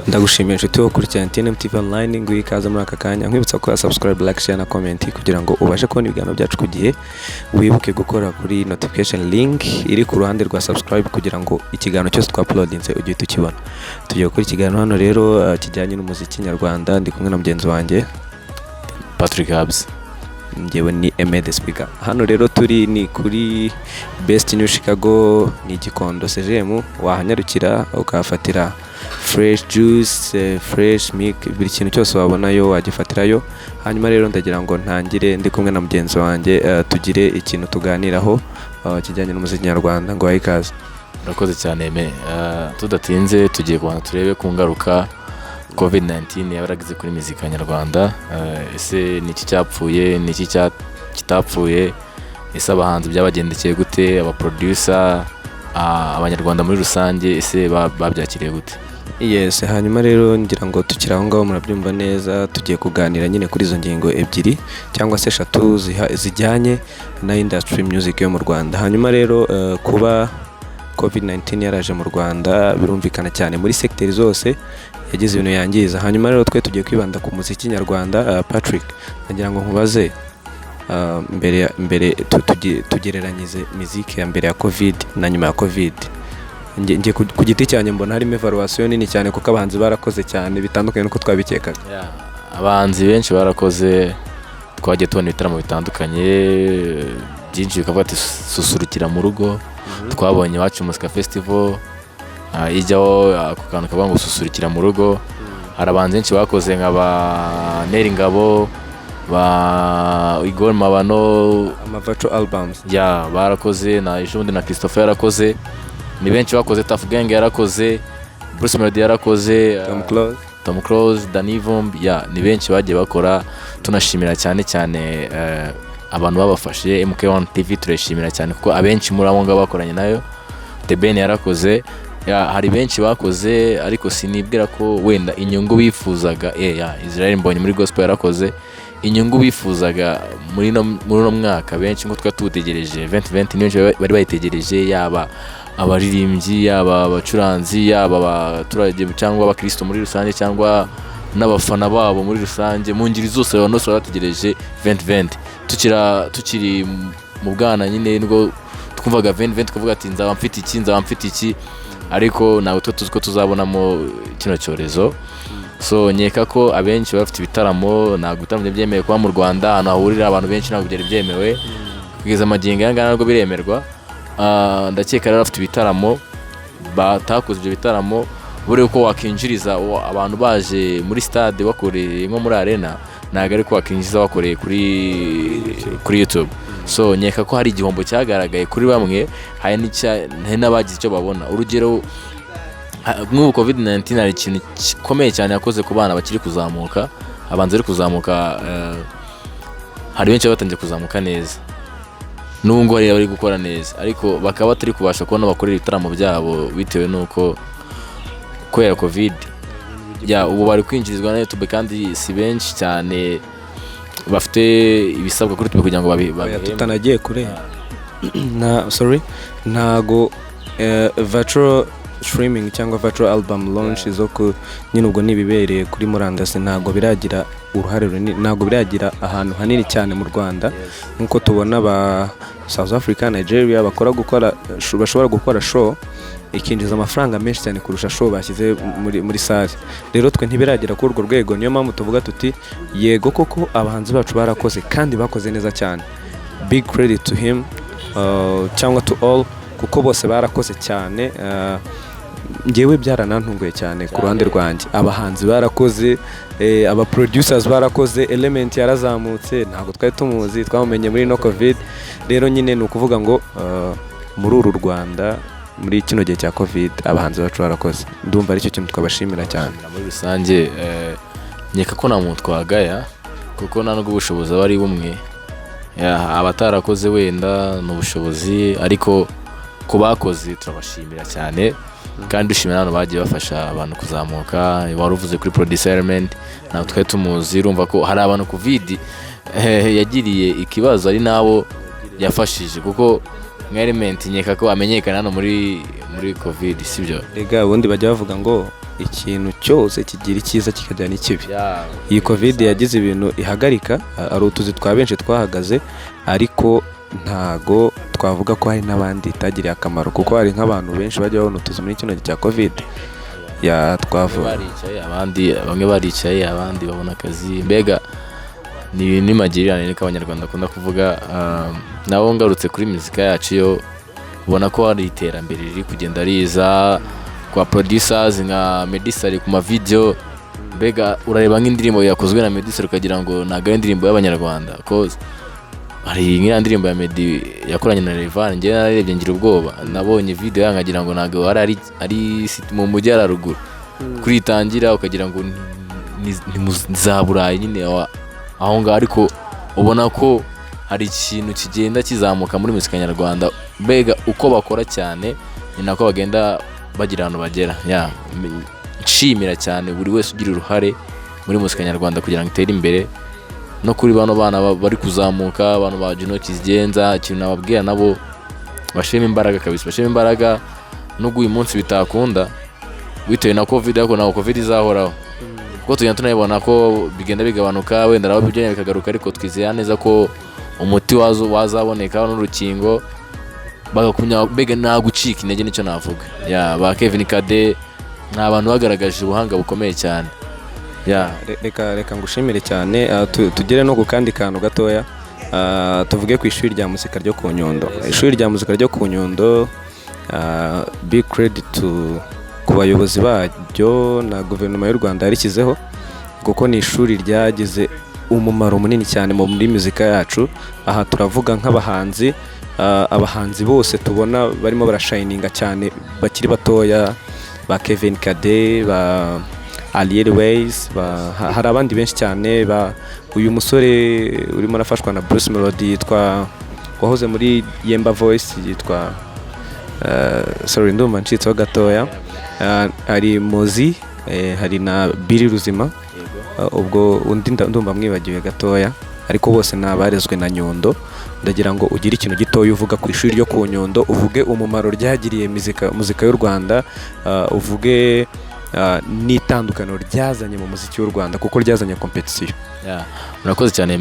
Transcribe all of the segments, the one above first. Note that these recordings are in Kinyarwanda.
Ndagushimiye inshuti wo kuri TNT TV online ngo ikaze muri aka kanya nkwibutsa ko subscribe, like, share na comment kugira ngo ubashe kubona ibiganiro byacu ku gihe. Wibuke gukora kuri notification link iri ku ruhande rwa subscribe kugira ngo ikiganiro cyose twaploadinze ujye tukibona. Tugiye gukora ikiganiro hano rero kijyanye n'umuziki nyarwanda, ndi kumwe na mugenzi wanjye Patrick Habs. Njyewe ni Aime the Speaker. Hano rero turi ni kuri Best New Chicago, ni Gikondo CGM, wahanyarukira ukafatira fresh juice, fresh milk, buri kintu cyose wabonayo wagifatirayo. Hanyuma rero ndagira ngo ntangire ndi kumwe na mugenzi wanjye tugire ikintu tuganiraho kijyanye n'umuziki nyarwanda. Ngo ikaze. Urakoze cyane Aime. Tudatinze tugiye kubanza turebe ku ngaruka COVID-19 yabaragize kuri muzika nyarwanda. Ese niki cyapfuye, niki kitapfuye, ese abahanzi byabagendekeye gute, aba producer, abanyarwanda muri rusange ese babyakiriye gute? Yes, hanyuma rero ngira ngo tukiraho ngaho murabyumva neza, tugiye kuganira nyine kuri izo ngingo ebyiri cyangwa se eshatu zijyanye na industry music yo mu Rwanda. Hanyuma rero kuba COVID-19 yaraje mu Rwanda birumvikana cyane muri secteur zose yagize ibintu yangiza. Hanyuma rero twe tugiye kwibanda ku muziki nyarwanda. Patrick, nagira ngo nkubaze mbere tugereranyize muziki ya mbere ya COVID na nyuma ya COVID. Ngiye ku giti cyane mbona harimo evaluation nini cyane kuko abahanzi barakoze cyane bitandukanye nuko twabikekaga. Abahanzi benshi barakoze, twagiye tubona ibitaramo bitandukanye byinshi, bikavuga ati susurukira mu rugo. Twabonye Iwacu Music Festival ijyaho ako kantu kavuga ngo susurukira mu rugo. Hari abahanzi benshi bakoze nk'aba Neri Ngabo, ba Igor Mabano, virtual albums barakoze, na Ishundi na Christopher yarakoze. Ni benshi bakoze, Tough Gang yarakoze, Bruce Melody yarakoze, Tom Close, Danny Vumbi, ni benshi bagiye bakora. Tunashimira cyane abantu babafashe. MK1 TV turashimira cyane kuko abenshi muri abo ngabo bakoranye nayo. The Ben yarakoze, hari benshi bakoze, ariko sinibwira ko wenda inyungu bifuzaga. Israel Mbonyi muri gospel yarakoze. Inyungu bifuzaga muri no mwaka benshi ngo twatutegereje 2020 niyo bari bayitegereje, yaba abaririmbyi, yaba abacuranzi, yaba abaturage cyangwa abakristo muri rusange, cyangwa n'abafana babo muri rusange. Mu ngiri zose abantu bose bategereje 2020. Tukiri mu bwana nyine nibwo twumvaga 2020 kuvuga ati nzaba mfite iki, ariko nawe tuzi ko tuzabonamo kino cyorezo. So nyeka ko abenshi bafite ibitaramo, ntabwo ibitaramo byemewe kuba mu Rwanda, ahantu hahurira abantu benshi ntabwo byari byemewe kugeza amagingo yangana nabwo biremerwa. Ndakeka rero bafite ibitaramo batakoze ibyo bitaramo, buri uko wakinjiriza abantu baje muri stade bakoreye nko muri arena, ntabwo ari ko wakinjiriza bakoreye kuri YouTube. So nyeka ko hari igihombo cyagaragaye kuri bamwe, hari n'abagize icyo babona. Urugero nk'ubu COVID-19 hari ikintu gikomeye cyane yakoze ku bana bakiri kuzamuka, abanza ari kuzamuka. Hari benshi batangiye kuzamuka neza, nubwo hari abari gukora neza, ariko bakaba batari kubasha kubona bakorera ibitaramo byabo bitewe nuko kubera COVID. Ubu bari kwinjirizwa na YouTube kandi si benshi cyane bafite ibisabwa kuri YouTube kugira ngo tutanagiye kure ntago virtual streaming cyangwa virtual album launch zo nyine ubwo nibibereye kuri murandasi, ntago biragira uruhare runini, ntago biragira ahantu hanini cyane mu Rwanda nkuko tubona ba South Africa, Nigeria bashobora gukora show ikinjiza amafaranga menshi cyane kurusha show bashyize muri salle. Rero twe ntibiragira kuri urwo rwego, niyo mpamvu tuvuga tuti yego koko abahanzi bacu barakoze kandi bakoze neza cyane. Big credit to him cyangwa to all, kuko bose barakoze cyane. Ngewe byaranantunguye cyane ku ruhande rwanjye. Abahanzi barakoze, aba producers barakoze, Element yarazamutse, ntabwo twari tumuzi, twamumenye muri no COVID. Rero nyine ni ukuvuga ngo muri uru Rwanda muri kino gihe cya COVID abahanzi bacu barakoze. Ndumva ari cyo kintu twabashimira cyane. Muri rusange nyeka ko nta muntu twagaya kuko nta nubwo ubushobozi aba ari bumwe. Abatarakoze wenda n'ubushobozi, ariko ku bakoze turabashimira cyane kandi dushimira abantu bagiye bafasha abantu kuzamuka. Wari uvuze kuri producer Element, ntabwo twari tumuzi. Urumva ko hari abantu COVID yagiriye ikibazo ari nabo yafashije, kuko Element nyeka ko amenyekana hano muri COVID, sibyo? Rega ubundi bajya bavuga ngo ikintu cyose kigira icyiza kikagira n'ikibi. Iyi covid yagize ibintu ihagarika, ari utuzi twa benshi twahagaze, ariko ntago twavuga ko hari n'abandi itagiriye akamaro, kuko hari nk'abantu benshi bajya babona utuzi muri kino gihe cya covid. Bamwe baricaye abandi babona akazi, mbega ni magirirane niko abanyarwanda akunda kuvuga. Naho ngarutse kuri muzika yacu yo ubona ko hari iterambere riri kugenda riza kwa producers nka Medisari ku ma video, mbega urareba nk'indirimbo yakozwe na Medisari ukagira ngo ntago ari indirimbo y'abanyarwanda, cause hari nk'iriya ndirimbo ya Meddy yakoranye na Rayvanny, njye narebye ngira ubwoba, nabonye video yankagira ngo ntago ari mu mujyi wa ruguru kuritangira ukagira ngo nizaburaye nyine aho ngaho, ariko ubona ko hari ikintu kigenda kizamuka muri muzika nyarwanda, mbega uko bakora cyane ni nako bagenda bagira ahantu bagera. Nshimira cyane buri wese ugira uruhare muri muzika nyarwanda kugira ngo itere imbere, no kuri bano bana bari kuzamuka, abantu ba Juno Kizigenza, ikintu nababwira nabo bashiremo imbaraga kabisa, bashiremo imbaraga, nubwo uyu munsi bitakunda bitewe na covid, ariko naho covid izahoraho, kuko tugenda tunabibona ko bigenda bigabanuka, wenda nabo bijyanye bikagaruka, ariko twizeye neza ko umuti wazaboneka n'urukingo bagakumya, mbega nta gucika intege, nicyo navuga. Ba Kevin Kade ni abantu bagaragaje ubuhanga bukomeye cyane. Reka ngushimire cyane. Tugere no ku kandi kantu gatoya, tuvuge ku ishuri rya muzika ryo ku Nyundo. Ishuri rya muzika ryo ku Nyundo, big credit ku bayobozi baryo na guverinoma y'u Rwanda yarishyizeho, kuko ni ishuri ryagize umumaro munini cyane muri muzika yacu. Aha turavuga nk'abahanzi, abahanzi bose tubona barimo barashininga cyane bakiri batoya, ba Kevin Kade, ba Aliel Ways, hari abandi benshi cyane, uyu musore urimo arafashwa na Bruce Melody yitwa wahoze muri Yemba Voice yitwa sorry ndumva ncitseho gatoya, hari Mozi, hari na Billy Ruzima, ubwo undi ndumva mwibagiwe gatoya, ariko bose nabarezwe na Nyundo. Ndagira ngo ugire ikintu gitoya uvuga ku ishuri ryo ku Nyundo, uvuge umumaro ryagiriye muzika y'u Rwanda, uvuge n'itandukaniro ryazanye mu muziki w'u Rwanda, kuko ryazanye competition. Murakoze cyane.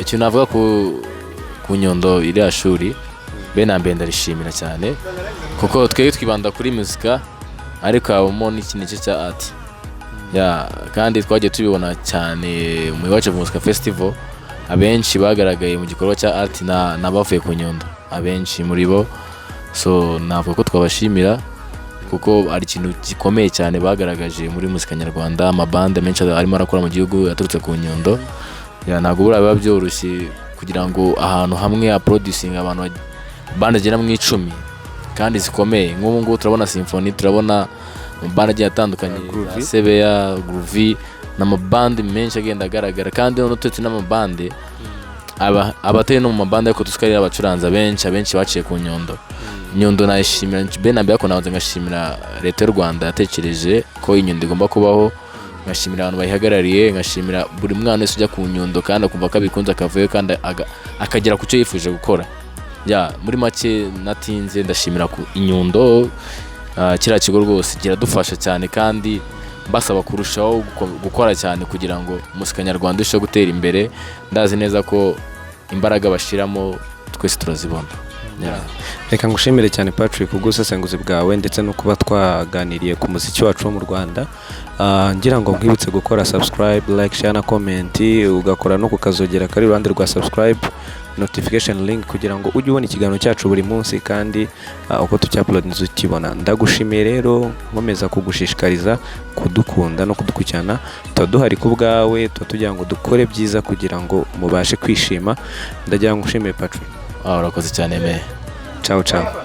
Ikintu navuga ku Nyundo iriya shuri, na mbere ndarishimira cyane, kuko twebwe twibanda kuri muzika, ariko habamo n'ikintu cya art. Kandi twagiye tubibona cyane mu Iwacu Music Festival, abenshi bagaragaye mu gikorwa cya art n'abavuye ku Nyundo, abenshi muri bo. So navuga ko twabashimira, kuko ari ikintu gikomeye cyane bagaragaje muri muzika nyarwanda. Amabande menshi arimo arakora mu gihugu yaturutse ku Nyundo. Ntabwo biba byoroshye kugira ngo ahantu hamwe ya producing abantu bande agera mu 10 kandi zikomeye. Nk'ubu ngubu turabona Symphony, turabona amabande agiye atandukanye, Sebeya, Groovy, n'amabande menshi agenda agaragara, kandi n'ututse n'amabande abateye no mu mabande, ariko tusikarira abacuranza abenshi baciye ku Nyundo. Nayishimira mbere ko nabanza ngashimira leta y'u Rwanda yatekereje ko Nyundo igomba kubaho, ngashimira abantu bayihagarariye, ngashimira buri mwana wese ujya ku Nyundo kandi akumva ko abikunze akavuyo kandi akagera ku cyo yifuje gukora. Muri make natinze ndashimira ku Nyundo, kiriya kigo rwose kiradufasha cyane, kandi basaba kurushaho gukora cyane kugira ngo muzika nyarwanda irusheho gutera imbere. Ndazi neza ko imbaraga bashiramo twese turazibona. Reka ngushimire cyane Patrick kubw'ubusesenguzi bwawe, ndetse no kuba twaganiriye ku muziki wacu wo mu Rwanda. Ngira ngo nkwibutse gukora subscribe, like, share na comment, ugakora no kukazogera kari iruhande rwa subscribe, notification link, kugira ngo ujye ubona ikiganiro cyacu buri munsi, kandi uko tucyapload nzukibona. Ndagushimiye rero, nkomeza kugushishikariza kudukunda no kudukurikirana. Duhari ku bwawe, tugira ngo dukore byiza kugira ngo mubashe kwishima. Ndagira ngo ngushimire Patrick. Urakoze cyane. Ciao ciao.